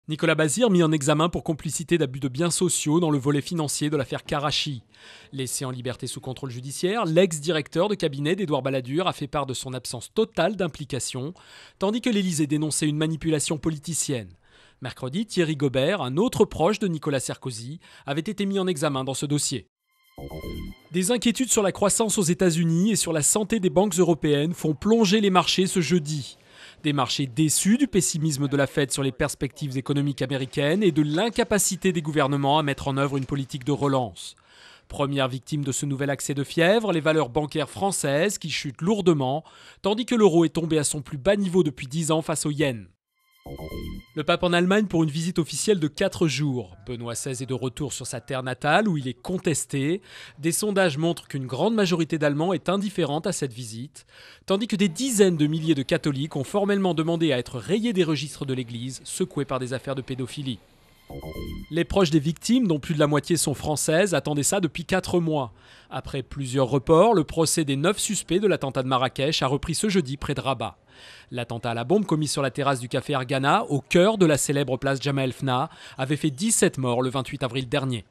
Nicolas Bazir mis en examen pour complicité d'abus de biens sociaux dans le volet financier de l'affaire Karachi. Laissé en liberté sous contrôle judiciaire, l'ex-directeur de cabinet d'Édouard Balladur a fait part de son absence totale d'implication, tandis que l'Élysée dénonçait une manipulation politicienne. Mercredi, Thierry Gobert, un autre proche de Nicolas Sarkozy, avait été mis en examen dans ce dossier. Des inquiétudes sur la croissance aux États-Unis et sur la santé des banques européennes font plonger les marchés ce jeudi. Des marchés déçus du pessimisme de la Fed sur les perspectives économiques américaines et de l'incapacité des gouvernements à mettre en œuvre une politique de relance. Première victime de ce nouvel accès de fièvre, les valeurs bancaires françaises qui chutent lourdement, tandis que l'euro est tombé à son plus bas niveau depuis 10 ans face au yen. Le pape en Allemagne pour une visite officielle de 4 jours. Benoît XVI est de retour sur sa terre natale où il est contesté. Des sondages montrent qu'une grande majorité d'Allemands est indifférente à cette visite, tandis que des dizaines de milliers de catholiques ont formellement demandé à être rayés des registres de l'Église, secoués par des affaires de pédophilie. Les proches des victimes, dont plus de la moitié sont françaises, attendaient ça depuis 4 mois. Après plusieurs reports, le procès des 9 suspects de l'attentat de Marrakech a repris ce jeudi près de Rabat. L'attentat à la bombe commis sur la terrasse du café Argana, au cœur de la célèbre place Jemaa el-Fna, avait fait 17 morts le 28 avril dernier.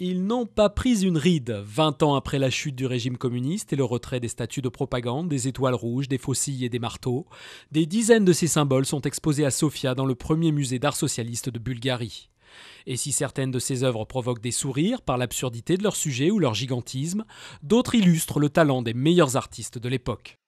Ils n'ont pas pris une ride, 20 ans après la chute du régime communiste et le retrait des statues de propagande, des étoiles rouges, des faucilles et des marteaux. Des dizaines de ces symboles sont exposés à Sofia dans le premier musée d'art socialiste de Bulgarie. Et si certaines de ces œuvres provoquent des sourires par l'absurdité de leur sujet ou leur gigantisme, d'autres illustrent le talent des meilleurs artistes de l'époque.